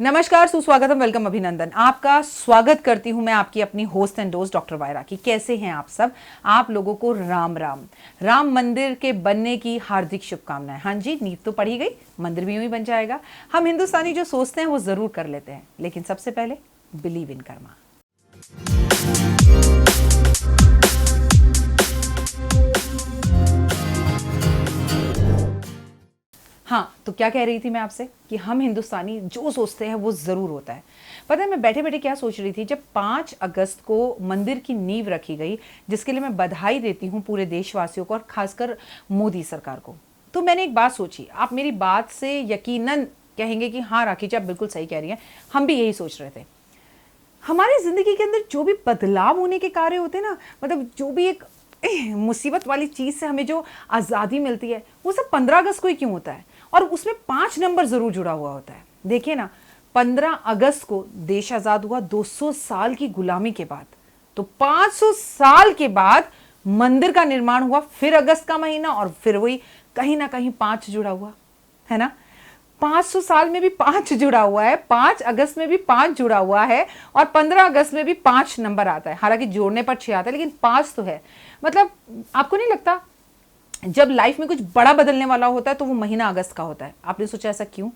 नमस्कार, सुस्वागतम, वेलकम, अभिनंदन। आपका स्वागत करती हूं मैं, आपकी अपनी होस्ट एंड दोस्त डॉक्टर वायरा की। कैसे हैं आप सब? आप लोगों को राम राम। राम मंदिर के बनने की हार्दिक शुभकामनाएं। हाँ जी, नींव तो पड़ी गई, मंदिर भी यूं ही बन जाएगा। हम हिंदुस्तानी जो सोचते हैं वो जरूर कर लेते हैं, लेकिन सबसे पहले बिलीव इन कर्मा। हाँ, तो क्या कह रही थी मैं आपसे कि हम हिंदुस्तानी जो सोचते हैं वो ज़रूर होता है। पता है मैं बैठे बैठे क्या सोच रही थी, जब 5 अगस्त को मंदिर की नींव रखी गई, जिसके लिए मैं बधाई देती हूँ पूरे देशवासियों को और खासकर मोदी सरकार को, तो मैंने एक बात सोची। आप मेरी बात से यकीनन कहेंगे कि हाँ राखी जी, आप बिल्कुल सही कह रही हैं, हम भी यही सोच रहे थे। हमारी ज़िंदगी के अंदर जो भी बदलाव होने के कार्य होते हैं ना, मतलब जो भी एक मुसीबत वाली चीज़ से हमें जो आज़ादी मिलती है, वो सब 15 अगस्त को ही क्यों होता है? और उसमें 5 नंबर ज़रूर जुड़ा हुआ होता है। देखिए ना, 15 अगस्त को देश आज़ाद हुआ 200 साल की गुलामी के बाद। तो 500 साल के बाद मंदिर का निर्माण हुआ, फिर अगस्त का महीना, और फिर वही कहीं ना कहीं 5 जुड़ा हुआ है ना। 500 साल में भी 5 जुड़ा हुआ है, 5 अगस्त में भी 5 जुड़ा हुआ है, और 15 अगस्त में भी 5 नंबर आता है। हालांकि जोड़ने पर 6 आता है, लेकिन 5 तो है। मतलब आपको नहीं लगता जब लाइफ में कुछ बड़ा बदलने वाला होता है तो वो महीना अगस्त का होता है? आपने सोचा ऐसा क्यों?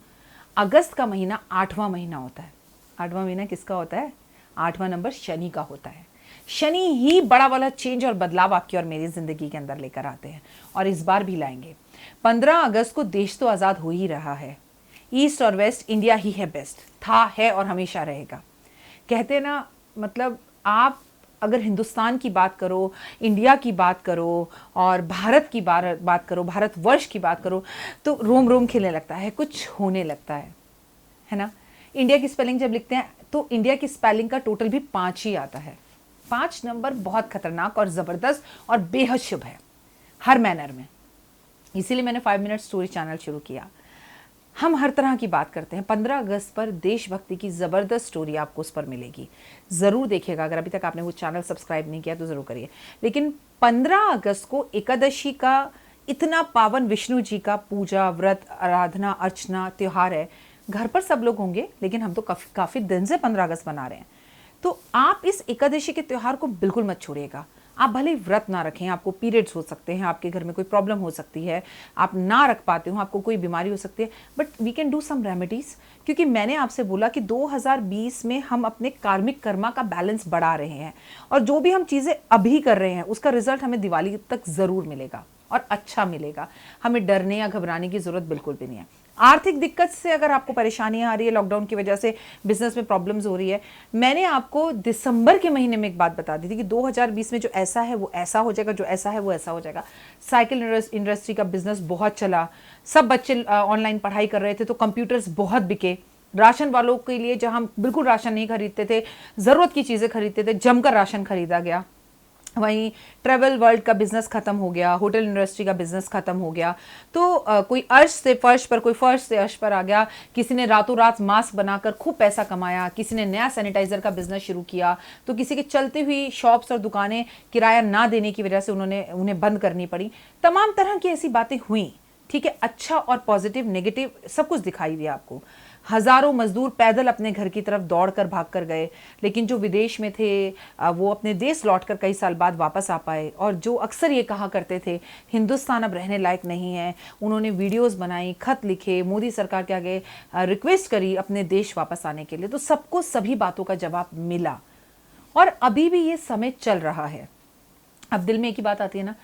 अगस्त का महीना 8वां महीना होता है। 8वां महीना किसका होता है? 8वां नंबर शनि का होता है। शनि ही बड़ा वाला चेंज और बदलाव आपकी और मेरी जिंदगी के अंदर लेकर आते हैं, और इस बार भी लाएंगे। 15 अगस्त को देश तो आज़ाद हो ही रहा है। ईस्ट और वेस्ट, इंडिया ही है बेस्ट, था, है और हमेशा रहेगा। कहते ना, मतलब आप अगर हिंदुस्तान की बात करो, इंडिया की बात करो, और भारत की बात करो, भारतवर्ष की बात करो, तो रोम रोम खिलने लगता है, कुछ होने लगता है ना। इंडिया की स्पेलिंग जब लिखते हैं तो इंडिया की स्पेलिंग का टोटल भी 5 ही आता है। 5 नंबर बहुत खतरनाक और ज़बरदस्त और बेहद शुभ है हर मैनर में। इसीलिए मैंने 5 मिनट स्टोरी चैनल शुरू किया। हम हर तरह की बात करते हैं। 15 अगस्त पर देशभक्ति की ज़बरदस्त स्टोरी आपको उस पर मिलेगी, ज़रूर देखिएगा। अगर अभी तक आपने वो चैनल सब्सक्राइब नहीं किया तो ज़रूर करिए। लेकिन 15 अगस्त को एकादशी का इतना पावन विष्णु जी का पूजा, व्रत, आराधना, अर्चना, त्यौहार है। घर पर सब लोग होंगे, लेकिन हम तो काफ़ी दिन से 15 अगस्त मना रहे हैं। तो आप इस एकादशी के त्यौहार को बिल्कुल मत छोड़िएगा। आप भले ही व्रत ना रखें, आपको पीरियड्स हो सकते हैं, आपके घर में कोई प्रॉब्लम हो सकती है, आप ना रख पाते हो, आपको कोई बीमारी हो सकती है, but we can do some remedies. क्योंकि मैंने आपसे बोला कि 2020 में हम अपने कार्मिक कर्मा का बैलेंस बढ़ा रहे हैं, और जो भी हम चीज़ें अभी कर रहे हैं उसका रिजल्ट हमें दिवाली तक ज़रूर मिलेगा, और अच्छा मिलेगा। हमें डरने या घबराने की ज़रूरत बिल्कुल भी नहीं है। आर्थिक दिक्कत से अगर आपको परेशानियां आ रही है, लॉकडाउन की वजह से बिजनेस में प्रॉब्लम्स हो रही है, मैंने आपको दिसंबर के महीने में एक बात बता दी थी कि 2020 में जो ऐसा है वो ऐसा हो जाएगा, जो ऐसा है वो ऐसा हो जाएगा। साइकिल इंडस्ट्री का बिजनेस बहुत चला, सब बच्चे ऑनलाइन पढ़ाई कर रहे थे, तो कंप्यूटर्स बहुत बिके। राशन वालों के लिए, जहां बिल्कुल राशन नहीं खरीदते थे, ज़रूरत की चीज़ें खरीदते थे, जमकर राशन खरीदा गया। वहीं ट्रैवल वर्ल्ड का बिजनेस खत्म हो गया, होटल इंडस्ट्री का बिजनेस खत्म हो गया। तो कोई अर्श से फर्श पर, कोई फर्श से अर्श पर आ गया। किसी ने रातों रात मास्क बनाकर खूब पैसा कमाया, किसी ने नया सैनिटाइजर का बिजनेस शुरू किया, तो किसी के चलती हुई शॉप्स और दुकानें किराया ना देने की वजह से उन्हें बंद करनी पड़ी। तमाम तरह की ऐसी बातें हुई, ठीक है। अच्छा और पॉजिटिव, नेगेटिव सब कुछ दिखाई दिया आपको। हजारों मजदूर पैदल अपने घर की तरफ दौड़कर भाग कर गए, लेकिन जो विदेश में थे वो अपने देश लौटकर कई साल बाद वापस आ पाए। और जो अक्सर ये कहा करते थे हिंदुस्तान अब रहने लायक नहीं है, उन्होंने वीडियोस बनाई, खत लिखे, मोदी सरकार के आगे रिक्वेस्ट करी अपने देश वापस आने के लिए। तो सबको सभी बातों का जवाब मिला, और अभी भी ये समय चल रहा है। अब दिल में एक ही बात आती है ना,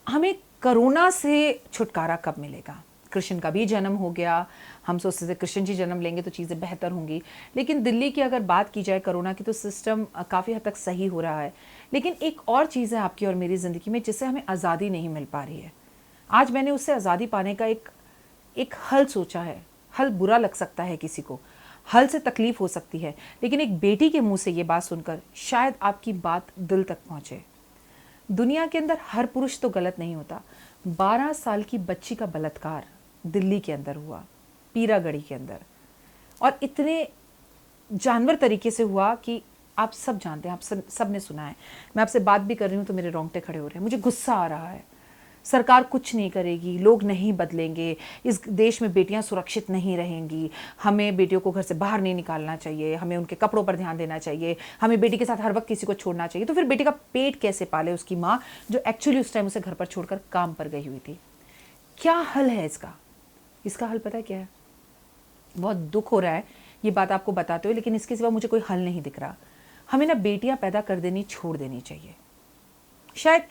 हमें कोरोना से छुटकारा कब मिलेगा? कृष्ण का भी जन्म हो गया, हम सोचते थे कृष्ण जी जन्म लेंगे तो चीज़ें बेहतर होंगी। लेकिन दिल्ली की अगर बात की जाए कोरोना की, तो सिस्टम काफ़ी हद तक सही हो रहा है। लेकिन एक और चीज़ है आपकी और मेरी ज़िंदगी में, जिससे हमें आज़ादी नहीं मिल पा रही है। आज मैंने उससे आज़ादी पाने का एक हल सोचा है। हल बुरा लग सकता है किसी को, हल से तकलीफ हो सकती है, लेकिन एक बेटी के मुंह से ये बात सुनकर शायद आपकी बात दिल तक पहुँचे। दुनिया के अंदर हर पुरुष तो गलत नहीं होता। 12 साल की बच्ची का बलात्कार दिल्ली के अंदर हुआ, पीरागढ़ी के अंदर, और इतने जानवर तरीके से हुआ कि आप सब जानते हैं, आप सब ने सुना है। मैं आपसे बात भी कर रही हूँ तो मेरे रोंगटे खड़े हो रहे हैं, मुझे गुस्सा आ रहा है। सरकार कुछ नहीं करेगी, लोग नहीं बदलेंगे, इस देश में बेटियां सुरक्षित नहीं रहेंगी, हमें बेटियों को घर से बाहर नहीं निकालना चाहिए, हमें उनके कपड़ों पर ध्यान देना चाहिए, हमें बेटी के साथ हर वक्त किसी को छोड़ना चाहिए, तो फिर बेटी का पेट कैसे पाले उसकी माँ, जो एक्चुअली उस टाइम उसे घर पर छोड़कर काम पर गई हुई थी। क्या हल है इसका? इसका हल पता है क्या है? बहुत दुख हो रहा है ये बात आपको बताते हुए, लेकिन इसके सिवा मुझे कोई हल नहीं दिख रहा। हमें ना बेटियां पैदा कर देनी छोड़ देनी चाहिए। शायद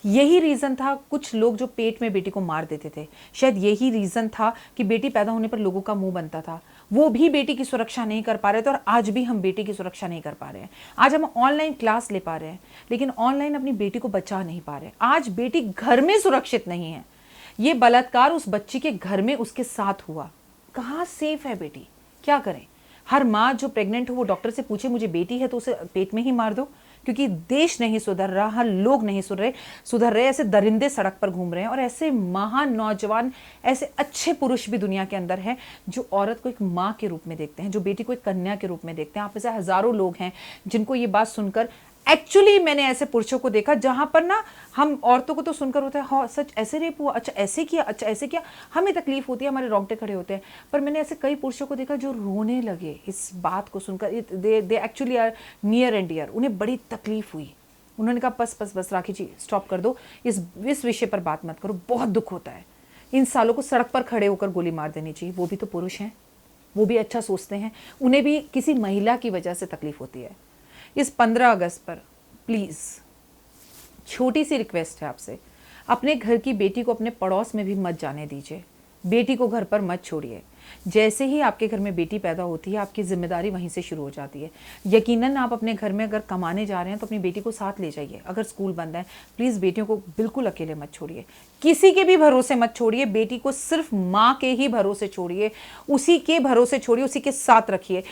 यही रीज़न था कुछ लोग जो पेट में बेटी को मार देते थे, शायद यही रीज़न था कि बेटी पैदा होने पर लोगों का मुंह बनता था, वो भी बेटी की सुरक्षा नहीं कर पा रहे थे, और आज भी हम बेटी की सुरक्षा नहीं कर पा रहे हैं। आज हम ऑनलाइन क्लास ले पा रहे हैं, लेकिन ऑनलाइन अपनी बेटी को बचा नहीं पा रहे। आज बेटी घर में सुरक्षित नहीं है। ये बलात्कार उस बच्ची के घर में उसके साथ हुआ। कहाँ सेफ है बेटी? क्या करें? हर माँ जो प्रेग्नेंट हो वो डॉक्टर से पूछे मुझे बेटी है तो उसे पेट में ही मार दो, क्योंकि देश नहीं सुधर रहा, हर लोग नहीं सुधर रहे। ऐसे दरिंदे सड़क पर घूम रहे हैं, और ऐसे महान नौजवान, ऐसे अच्छे पुरुष भी दुनिया के अंदर हैं जो औरत को एक माँ के रूप में देखते हैं, जो बेटी को एक कन्या के रूप में देखते हैं। आप में से हजारों लोग हैं जिनको ये बात सुनकर, एक्चुअली मैंने ऐसे पुरुषों को देखा जहां पर ना हम औरतों को तो सुनकर होता है हाँ सच ऐसे रेप हुआ, अच्छा ऐसे किया, अच्छा ऐसे किया, हमें तकलीफ होती है, हमारे रोंगटे खड़े होते हैं। पर मैंने ऐसे कई पुरुषों को देखा जो रोने लगे इस बात को सुनकर। They actually are near and dear. उन्हें बड़ी तकलीफ हुई। उन्होंने कहा बस बस बस राखी जी स्टॉप कर दो, इस विषय पर बात मत करो, बहुत दुख होता है। इन सालों को सड़क पर खड़े होकर गोली मार देनी चाहिए। वो भी तो पुरुष हैं, वो भी अच्छा सोचते हैं, उन्हें भी किसी महिला की वजह से तकलीफ होती है। इस 15 अगस्त पर प्लीज़ छोटी सी रिक्वेस्ट है आपसे, अपने घर की बेटी को अपने पड़ोस में भी मत जाने दीजिए। बेटी को घर पर मत छोड़िए। जैसे ही आपके घर में बेटी पैदा होती है, आपकी जिम्मेदारी वहीं से शुरू हो जाती है। यकीनन आप अपने घर में अगर कमाने जा रहे हैं तो अपनी बेटी को साथ ले जाइए। अगर स्कूल बंद है, प्लीज़ बेटियों को बिल्कुल अकेले मत छोड़िए, किसी के भी भरोसे मत छोड़िए। बेटी को सिर्फ माँ के ही भरोसे छोड़िए, उसी के भरोसे छोड़िए, उसी के साथ रखिए।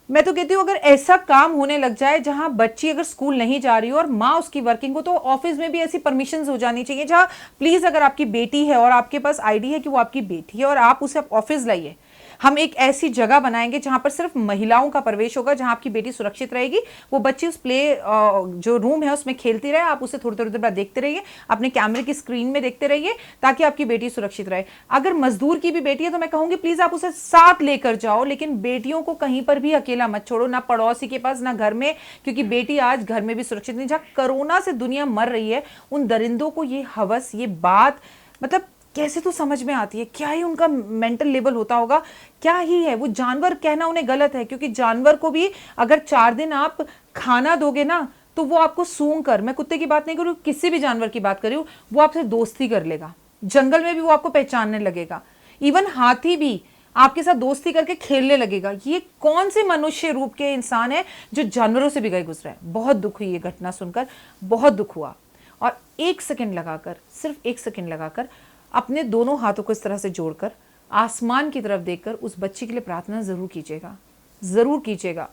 मैं तो कहती हूँ अगर ऐसा काम होने लग जाए जहां बच्ची अगर स्कूल नहीं जा रही हो और माँ उसकी वर्किंग हो, तो ऑफिस में भी ऐसी परमिशंस हो जानी चाहिए जहां प्लीज अगर आपकी बेटी है और आपके पास आईडी है कि वो आपकी बेटी है और आप उसे ऑफिस लाइए। हम एक ऐसी जगह बनाएंगे जहां पर सिर्फ महिलाओं का प्रवेश होगा, जहां आपकी बेटी सुरक्षित रहेगी। वो बच्ची उस प्ले जो रूम है उसमें खेलती रहे, आप उसे थोड़ी थोड़ी देर बाद देखते रहिए, अपने कैमरे की स्क्रीन में देखते रहिए, ताकि आपकी बेटी सुरक्षित रहे। अगर मजदूर की भी बेटी है तो मैं कहूंगी प्लीज आप उसे साथ लेकर जाओ, लेकिन बेटियों को कहीं पर भी अकेला मत छोड़ो, ना पड़ोसी के पास ना घर में, क्योंकि बेटी आज घर में भी सुरक्षित नहीं। जहां कोरोना से दुनिया मर रही है, उन दरिंदों को ये हवस, ये बात मतलब कैसे तो समझ में आती है। क्या ही उनका मेंटल लेवल होता होगा, क्या ही है। वो जानवर कहना उन्हें गलत है, क्योंकि जानवर को भी अगर 4 दिन आप खाना दोगे ना तो वो आपको सूंघ कर, मैं कुत्ते की बात नहीं करूँ, किसी भी जानवर की बात कर रही हूँ, वो आपसे दोस्ती कर लेगा। जंगल में भी वो आपको पहचानने लगेगा। इवन हाथी भी आपके साथ दोस्ती करके खेलने लगेगा। ये कौन से मनुष्य रूप के इंसान है जो जानवरों से भी गए गुजरा है। बहुत दुख हुई ये घटना सुनकर, बहुत दुख हुआ। और 1 सेकंड लगाकर, सिर्फ 1 सेकंड लगाकर अपने दोनों हाथों को इस तरह से जोड़कर आसमान की तरफ देखकर उस बच्ची के लिए प्रार्थना जरूर कीजिएगा, जरूर कीजिएगा।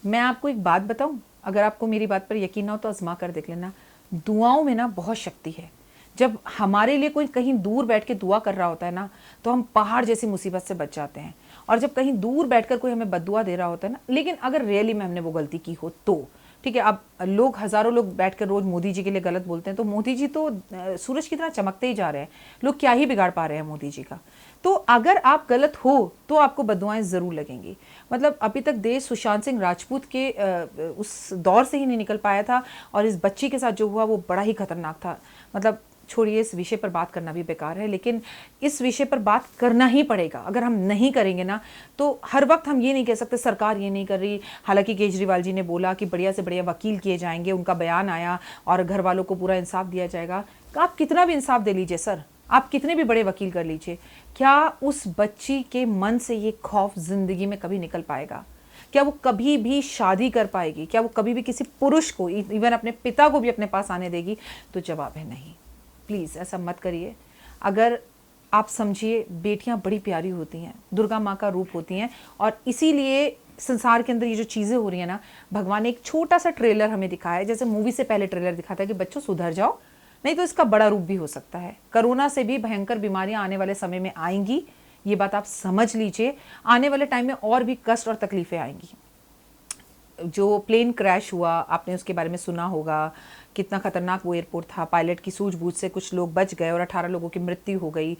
मैं आपको एक बात बताऊं, अगर आपको मेरी बात पर यकीन ना हो तो आजमा कर देख लेना। दुआओं में ना बहुत शक्ति है। जब हमारे लिए कोई कहीं दूर बैठ के दुआ कर रहा होता है ना, तो हम पहाड़ जैसी मुसीबत से बच जाते हैं। और जब कहीं दूर बैठकर कोई हमें बद्दुआ दे रहा होता है ना, लेकिन अगर रियली में हमने वो गलती की हो तो ठीक है। अब लोग, हजारों लोग बैठकर रोज मोदी जी के लिए गलत बोलते हैं, तो मोदी जी तो सूरज की तरह चमकते ही जा रहे हैं, लोग क्या ही बिगाड़ पा रहे हैं मोदी जी का। तो अगर आप गलत हो तो आपको बददुआएं जरूर लगेंगी। मतलब अभी तक देश सुशांत सिंह राजपूत के उस दौर से ही नहीं निकल पाया था, और इस बच्ची के साथ जो हुआ वो बड़ा ही खतरनाक था। मतलब छोड़िए, इस विषय पर बात करना भी बेकार है, लेकिन इस विषय पर बात करना ही पड़ेगा। अगर हम नहीं करेंगे ना तो हर वक्त हम ये नहीं कह सकते सरकार ये नहीं कर रही। हालांकि केजरीवाल जी ने बोला कि बढ़िया से बढ़िया वकील किए जाएंगे, उनका बयान आया और घर वालों को पूरा इंसाफ दिया जाएगा। आप कितना भी इंसाफ दे लीजिए सर, आप कितने भी बड़े वकील कर लीजिए, क्या उस बच्ची के मन से ये खौफ जिंदगी में कभी निकल पाएगा? क्या वो कभी भी शादी कर पाएगी? क्या वो कभी भी किसी पुरुष को, इवन अपने पिता को भी अपने पास आने देगी? तो जवाब है नहीं। प्लीज़ ऐसा मत करिए। अगर आप समझिए, बेटियां बड़ी प्यारी होती हैं, दुर्गा माँ का रूप होती हैं, और इसीलिए संसार के अंदर ये जो चीज़ें हो रही हैं ना, भगवान ने एक छोटा सा ट्रेलर हमें दिखाया है, जैसे मूवी से पहले ट्रेलर दिखाता है कि बच्चों सुधर जाओ, नहीं तो इसका बड़ा रूप भी हो सकता है। कोरोना से भी भयंकर बीमारियां आने वाले समय में आएंगी, ये बात आप समझ लीजिए। आने वाले टाइम में और भी कष्ट और तकलीफें आएंगी। जो प्लेन क्रैश हुआ, आपने उसके बारे में सुना होगा, कितना खतरनाक वो एयरपोर्ट था, पायलट की सूझबूझ से कुछ लोग बच गए और 18 लोगों की मृत्यु हो गई।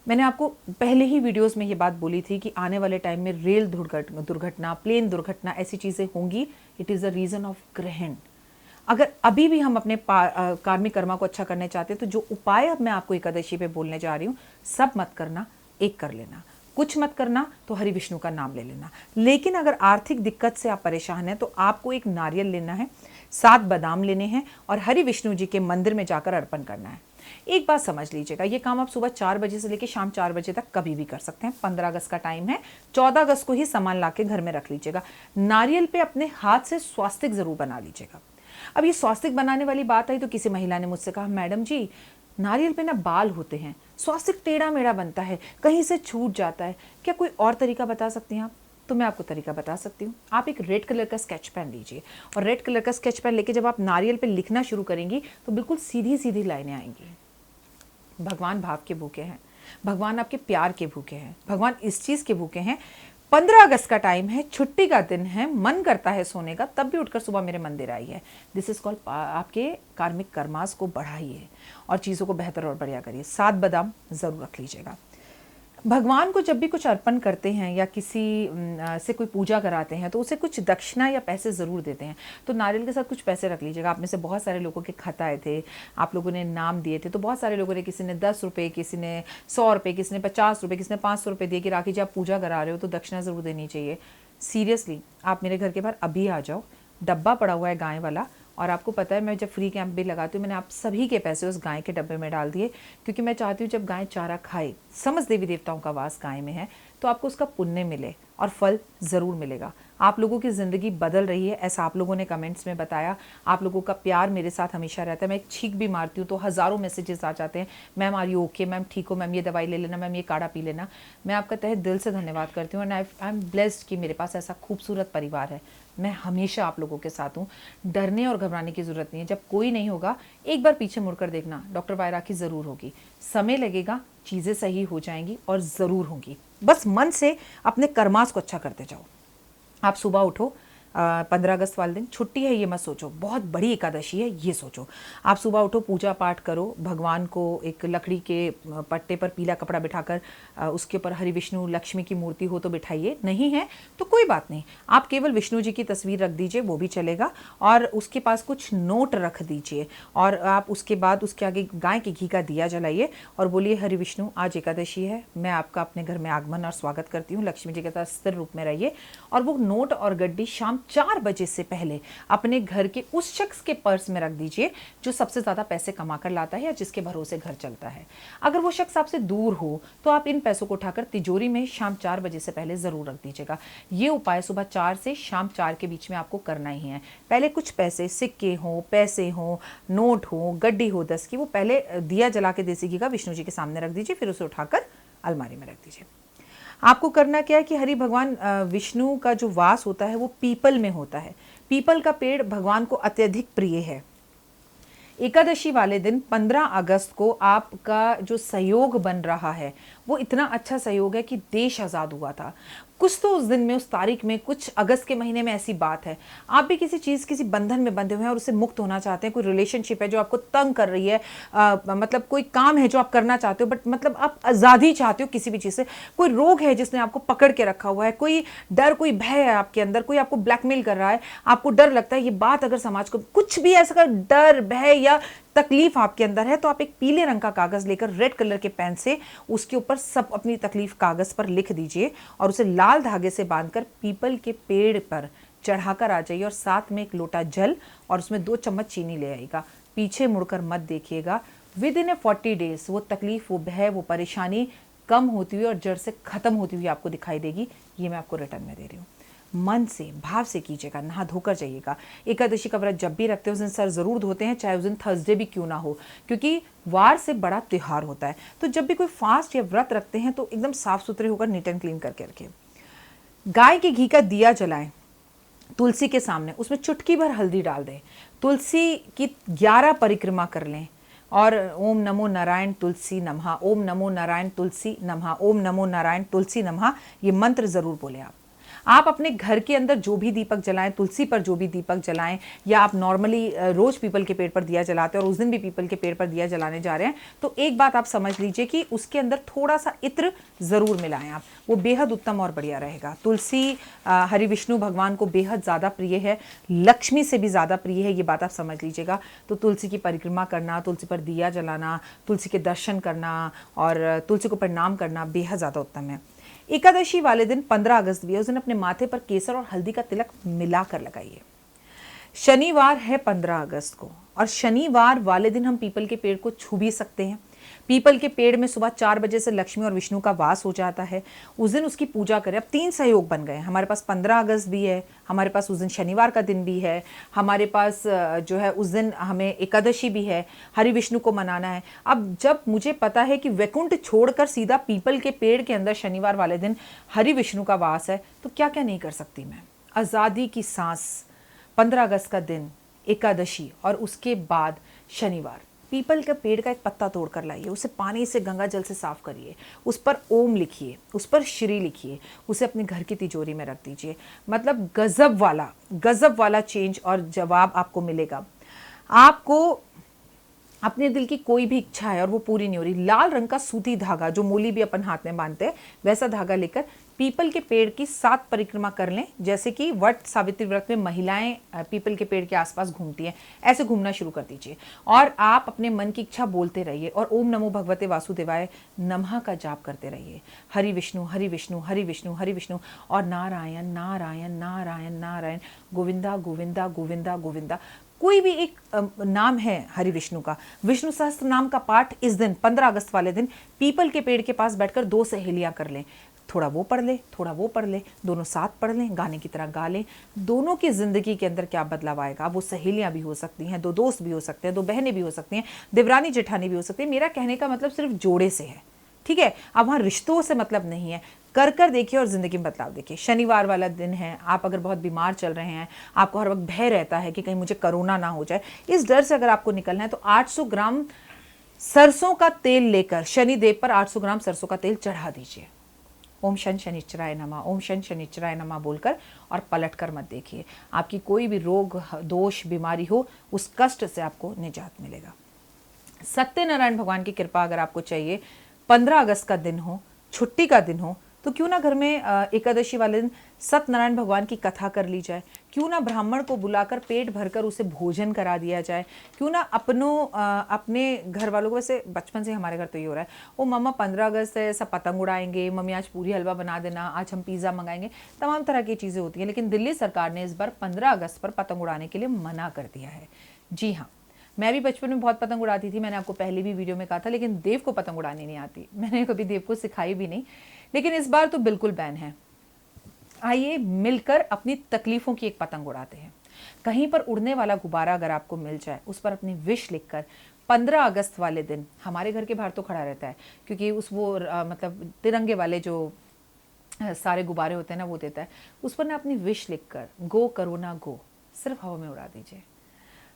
मैंने आपको पहले ही वीडियोस में ये बात बोली थी कि आने वाले टाइम में रेल दुर्घटना, प्लेन दुर्घटना, ऐसी चीज़ें होंगी। It is a reason of ग्रहण। अगर अभी भी हम अपने कार्मिक कर्मा को अच्छा करने चाहते हैं तो जो उपाय अब मैं आपको एकादशी पे बोलने जा रही हूँ, सब मत करना, एक कर लेना। कुछ मत करना तो हरि विष्णु का नाम ले लेना। लेकिन अगर आर्थिक दिक्कत से आप परेशान हैं तो आपको एक नारियल लेना है, 7 बादाम लेने हैं और हरि विष्णु जी के मंदिर में जाकर अर्पण करना है। एक बात समझ लीजिएगा, ये काम आप सुबह 4 बजे से लेकर शाम 4 बजे तक कभी भी कर सकते हैं। 15 अगस्त का टाइम है, 14 अगस्त को ही सामान ला के घर में रख लीजिएगा। नारियल पे अपने हाथ से स्वास्तिक जरूर बना लीजिएगा। अब ये स्वास्तिक बनाने वाली बात आई तो किसी महिला ने मुझसे कहा, मैडम जी नारियल पे ना बाल होते हैं, स्वास्तिक टेढ़ा मेढ़ा बनता है, कहीं से छूट जाता है, क्या कोई और तरीका बता सकती हैं आप? तो मैं आपको तरीका बता सकती हूँ। आप एक रेड कलर का स्केच पेन लीजिए और रेड कलर का स्केच पेन लेके जब आप नारियल पे लिखना शुरू करेंगी तो बिल्कुल सीधी सीधी लाइनें आएंगी। भगवान भाव के भूखे हैं, भगवान आपके प्यार के भूखे हैं, भगवान इस चीज़ के भूखे हैं। 15 अगस्त का टाइम है, छुट्टी का दिन है, मन करता है सोने का, तब भी उठकर सुबह मेरे मंदिर आई है। दिस इज कॉल्ड आपके कार्मिक कर्मास को बढ़ाइए और चीज़ों को बेहतर और बढ़िया करिए। 7 बादाम ज़रूर रख लीजिएगा। भगवान को जब भी कुछ अर्पण करते हैं या किसी से कोई पूजा कराते हैं तो उसे कुछ दक्षिणा या पैसे ज़रूर देते हैं। तो नारियल के साथ कुछ पैसे रख लीजिएगा। आप में से बहुत सारे लोगों के खत आए थे, आप लोगों ने नाम दिए थे, तो बहुत सारे लोगों ने, किसी ने 10 रुपये, किसी ने 100 रुपये, किसी ने 50 रुपये, किसी ने 500 रुपये दिए कि राखी जी आप पूजा करा रहे हो तो दक्षिणा ज़रूर देनी चाहिए। सीरियसली आप मेरे घर के बाहर अभी आ जाओ, डब्बा पड़ा हुआ है गाय वाला, और आपको पता है मैं जब फ्री कैंप भी लगाती हूँ मैंने आप सभी के पैसे उस गाय के डब्बे में डाल दिए, क्योंकि मैं चाहती हूँ जब गाय चारा खाए, समझ देवी देवताओं का वास गाय में है, तो आपको उसका पुण्य मिले और फल ज़रूर मिलेगा। आप लोगों की ज़िंदगी बदल रही है, ऐसा आप लोगों ने कमेंट्स में बताया। आप लोगों का प्यार मेरे साथ हमेशा रहता है। मैं एक छींक भी मारती हूँ तो हज़ारों मैसेजेस आ जाते हैं, ma'am are you okay, ma'am ठीक हो, मैम ये दवाई ले लेना, मैम ये काढ़ा पी लेना। मैं आपका तहे दिल से धन्यवाद करती हूँ एंड आई एम ब्लेस्ड कि मेरे पास ऐसा खूबसूरत परिवार है। मैं हमेशा आप लोगों के साथ हूँ। डरने और घबराने की ज़रूरत नहीं है। जब कोई नहीं होगा, एक बार पीछे मुड़कर देखना, डॉक्टर वायराकी ज़रूर होगी। समय लगेगा, चीज़ें सही हो जाएंगी और ज़रूर होंगी। बस मन से अपने कर्मास को अच्छा करते जाओ। आप सुबह उठो, 15 अगस्त वाले दिन छुट्टी है ये मत सोचो, बहुत बड़ी एकादशी है ये सोचो। आप सुबह उठो, पूजा पाठ करो, भगवान को एक लकड़ी के पट्टे पर पीला कपड़ा बिठाकर उसके ऊपर हरि विष्णु लक्ष्मी की मूर्ति हो तो बिठाइए, नहीं है तो कोई बात नहीं, आप केवल विष्णु जी की तस्वीर रख दीजिए, वो भी चलेगा। और उसके पास कुछ नोट रख दीजिए और आप उसके बाद उसके आगे गाय के घी का दिया जलाइए और बोलिए, हरि विष्णु आज एकादशी है, मैं आपका अपने घर में आगमन और स्वागत करती हूँ, लक्ष्मी जी के साथ स्थिर रूप में रहिए। और वो नोट और गड्डी शाम 4 बजे से पहले अपने घर के उस शख्स के पर्स में रख दीजिए जो सबसे ज़्यादा पैसे कमा कर लाता है या जिसके भरोसे घर चलता है। अगर वो शख्स आपसे दूर हो तो आप इन पैसों को उठाकर तिजोरी में शाम 4 बजे से पहले ज़रूर रख दीजिएगा। ये उपाय सुबह 4 से शाम 4 के बीच में आपको करना ही है। पहले कुछ पैसे, सिक्के हों, पैसे हों, नोट हो, गड्डी हो 10 की, वो पहले दिया जला के देसी घी का विष्णु जी के सामने रख दीजिए, फिर उसे उठाकर अलमारी में रख दीजिए। आपको करना क्या है कि हरि भगवान विष्णु का जो वास होता है वो पीपल में होता है। पीपल का पेड़ भगवान को अत्यधिक प्रिय है। एकादशी वाले दिन 15 अगस्त को आपका जो सहयोग बन रहा है वो इतना अच्छा सहयोग है कि देश आज़ाद हुआ था। कुछ तो उस दिन में, उस तारीख में, कुछ अगस्त के महीने में ऐसी बात है, आप भी किसी चीज़, किसी बंधन में बंधे हुए हैं और उससे मुक्त होना चाहते हैं। कोई रिलेशनशिप है जो आपको तंग कर रही है, मतलब कोई काम है जो आप करना चाहते हो बट मतलब आप आज़ादी चाहते हो किसी भी चीज़ से। कोई रोग है जिसने आपको पकड़ के रखा हुआ है, कोई डर, कोई भय है आपके अंदर, कोई आपको ब्लैकमेल कर रहा है, आपको डर लगता है ये बात अगर समाज को, कुछ भी ऐसा डर, भय या तकलीफ आपके अंदर है, तो आप एक पीले रंग का कागज़ लेकर रेड कलर के पेन से उसके ऊपर सब अपनी तकलीफ कागज़ पर लिख दीजिए और उसे लाल धागे से बांधकर पीपल के पेड़ पर चढ़ाकर आ जाइए और साथ में एक लोटा जल और उसमें 2 चम्मच चीनी ले आइएगा। पीछे मुड़कर मत देखिएगा। विद इन 40 डेज वो तकलीफ, वो भय, वो परेशानी कम होती हुई और जड़ से खत्म होती हुई आपको दिखाई देगी। ये मैं आपको रिटर्न में दे रही हूँ। मन से, भाव से कीजिएगा, नहा धोकर जाइएगा। एकादशी का व्रत जब भी रखते हैं उस दिन सर जरूर धोते हैं, चाहे उस दिन थर्सडे भी क्यों ना हो, क्योंकि वार से बड़ा त्योहार होता है। तो जब भी कोई फास्ट या व्रत रखते हैं तो एकदम साफ सुथरे होकर नीट एंड क्लीन करके रखें। गाय के घी का दिया जलाएं तुलसी के सामने, उसमें चुटकी भर हल्दी डाल दें, तुलसी की 11 परिक्रमा कर लें और ओम नमो नारायण तुलसी नमः, ओम नमो नारायण तुलसी नमः, ओम नमो नारायण तुलसी नमः, ये मंत्र जरूर बोले आप। आप अपने घर के अंदर जो भी दीपक जलाएं, तुलसी पर जो भी दीपक जलाएं, या आप नॉर्मली रोज पीपल के पेड़ पर दिया जलाते हैं और उस दिन भी पीपल के पेड़ पर दिया जलाने जा रहे हैं, तो एक बात आप समझ लीजिए कि उसके अंदर थोड़ा सा इत्र जरूर मिलाएं आप, वो बेहद उत्तम और बढ़िया रहेगा। तुलसी हरि विष्णु भगवान को बेहद ज़्यादा प्रिय है, लक्ष्मी से भी ज़्यादा प्रिय है, ये बात आप समझ लीजिएगा। तो तुलसी की परिक्रमा करना, तुलसी पर दिया जलाना, तुलसी के दर्शन करना और तुलसी को प्रणाम करना बेहद ज़्यादा उत्तम है। एकादशी वाले दिन 15 अगस्त भी है, उस दिन अपने माथे पर केसर और हल्दी का तिलक मिलाकर लगाइए। शनिवार है 15 अगस्त को, और शनिवार वाले दिन हम पीपल के पेड़ को छू भी सकते हैं। पीपल के पेड़ में सुबह 4 बजे से लक्ष्मी और विष्णु का वास हो जाता है, उस दिन उसकी पूजा करें। अब 3 सहयोग बन गए, हमारे पास 15 अगस्त भी है, हमारे पास उस दिन शनिवार का दिन भी है, हमारे पास जो है उस दिन हमें एकादशी भी है, हरि विष्णु को मनाना है। अब जब मुझे पता है कि वैकुंठ छोड़कर सीधा पीपल के पेड़ के अंदर शनिवार वाले दिन हरि विष्णु का वास है, तो क्या क्या नहीं कर सकती मैं। आज़ादी की सांस, 15 अगस्त का दिन, एकादशी और उसके बाद शनिवार, पीपल के पेड़ का एक पत्ता तोड़कर लाइए, उसे पानी से गंगा जल से साफ करिए, उस पर ओम लिखिए, उस पर श्री लिखिए, उसे अपने घर की तिजोरी में रख दीजिए। मतलब गजब वाला चेंज और जवाब आपको मिलेगा। आपको अपने दिल की कोई भी इच्छा है और वो पूरी नहीं हो रही, लाल रंग का सूती धागा, जो मूली भी अपन हाथ में बांधते हैं, वैसा धागा लेकर पीपल के पेड़ की 7 परिक्रमा कर लें। जैसे कि वट सावित्री व्रत में महिलाएं पीपल के पेड़ के आसपास घूमती हैं, ऐसे घूमना शुरू कर दीजिए और आप अपने मन की इच्छा बोलते रहिए और ओम नमो भगवते वासुदेवाय नमः का जाप करते रहिए। हरि विष्णु हरि विष्णु हरि विष्णु हरि विष्णु और नारायण नारायण नारायण नारायण, गोविंदा गोविंदा गोविंदा गोविंदा। कोई भी एक नाम है हरि विष्णु का, विष्णु सहस्त्र नाम का पाठ इस दिन 15 अगस्त वाले दिन पीपल के पेड़ के पास बैठकर 2 सहेलियां कर लें। थोड़ा वो पढ़ ले, थोड़ा वो पढ़ ले, दोनों साथ पढ़ लें, गाने की तरह गा लें। दोनों की जिंदगी के अंदर क्या बदलाव आएगा। वो सहेलियां भी हो सकती हैं, 2 दोस्त भी हो सकते हैं, 2 बहनें भी हो सकती हैं, देवरानी जेठानी भी हो सकती है। मेरा कहने का मतलब सिर्फ जोड़े से है, ठीक है। अब वहाँ रिश्तों से मतलब नहीं है। कर देखिए और ज़िंदगी में बदलाव देखिए। शनिवार वाला दिन है, आप अगर बहुत बीमार चल रहे हैं, आपको हर वक्त भय रहता है कि कहीं मुझे कोरोना ना हो जाए, इस डर से अगर आपको निकलना है तो 800 ग्राम सरसों का तेल लेकर शनिदेव पर 800 ग्राम सरसों का तेल चढ़ा दीजिए। ओम शन शनिचराय नमः, ओम शन शनिचराय नमः बोलकर, और पलट कर मत देखिए। आपकी कोई भी रोग दोष बीमारी हो, उस कष्ट से आपको निजात मिलेगा। सत्यनारायण भगवान की कृपा अगर आपको चाहिए, 15 अगस्त का दिन हो, छुट्टी का दिन हो, तो क्यों ना घर में एकादशी वाले दिन सत्यनारायण भगवान की कथा कर ली जाए। क्यों ना ब्राह्मण को बुलाकर पेट भरकर उसे भोजन करा दिया जाए। क्यों ना अपने घर वालों को, वैसे बचपन से हमारे घर तो ये हो रहा है, ओ मम्मा 15 अगस्त है, सब पतंग उड़ाएंगे, मम्मी आज पूरी हलवा बना देना, आज हम पिज़्ज़ा मंगाएंगे, तमाम तरह की चीज़ें होती हैं। लेकिन दिल्ली सरकार ने इस बार 15 अगस्त पर पतंग उड़ाने के लिए मना कर दिया है। जी हाँ, मैं भी बचपन में बहुत पतंग उड़ाती थी, मैंने आपको पहले भी वीडियो में कहा था, लेकिन देव को पतंग उड़ानी नहीं आती, मैंने कभी देव को सिखाई भी नहीं। लेकिन इस बार तो बिल्कुल बैन है। आइए मिलकर अपनी तकलीफों की एक पतंग उड़ाते हैं। कहीं पर उड़ने वाला गुब्बारा अगर आपको मिल जाए, उस पर अपनी विश लिखकर 15 अगस्त वाले दिन, हमारे घर के बाहर तो खड़ा रहता है, क्योंकि मतलब तिरंगे वाले जो सारे गुब्बारे होते हैं ना, वो देता है, उस पर ना अपनी विश लिखकर गो कोरोना गो सिर्फ हवा में उड़ा दीजिए।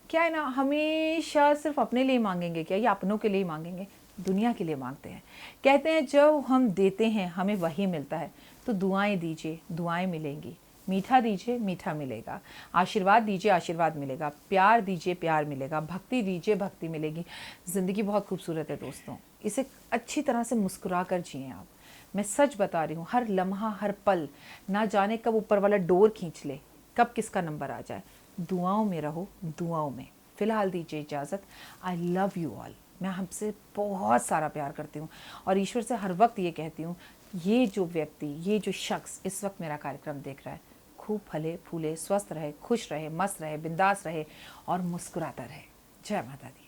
क्या है ना, हमेशा सिर्फ अपने लिए मांगेंगे क्या, या अपनों के लिए मांगेंगे? दुनिया के लिए मांगते हैं। कहते हैं जब हम देते हैं हमें वही मिलता है। तो दुआएं दीजिए, दुआएं मिलेंगी। मीठा दीजिए, मीठा मिलेगा। आशीर्वाद दीजिए, आशीर्वाद मिलेगा। प्यार दीजिए, प्यार मिलेगा। भक्ति दीजिए, भक्ति मिलेगी। ज़िंदगी बहुत खूबसूरत है दोस्तों, इसे अच्छी तरह से मुस्कुरा कर जिए आप। मैं सच बता रही हूँ, हर लम्हा हर पल ना जाने कब ऊपर वाला डोर खींच ले, कब किसका नंबर आ जाए। दुआओं में रहो, दुआओं में। फ़िलहाल दीजिए इजाज़त। I love you all. मैं हमसे बहुत सारा प्यार करती हूँ और ईश्वर से हर वक्त ये कहती हूँ, ये जो व्यक्ति, ये जो शख्स इस वक्त मेरा कार्यक्रम देख रहा है, खूब फले फूले, स्वस्थ रहे, खुश रहे, मस्त रहे, बिंदास रहे और मुस्कुराता रहे। जय माता दी।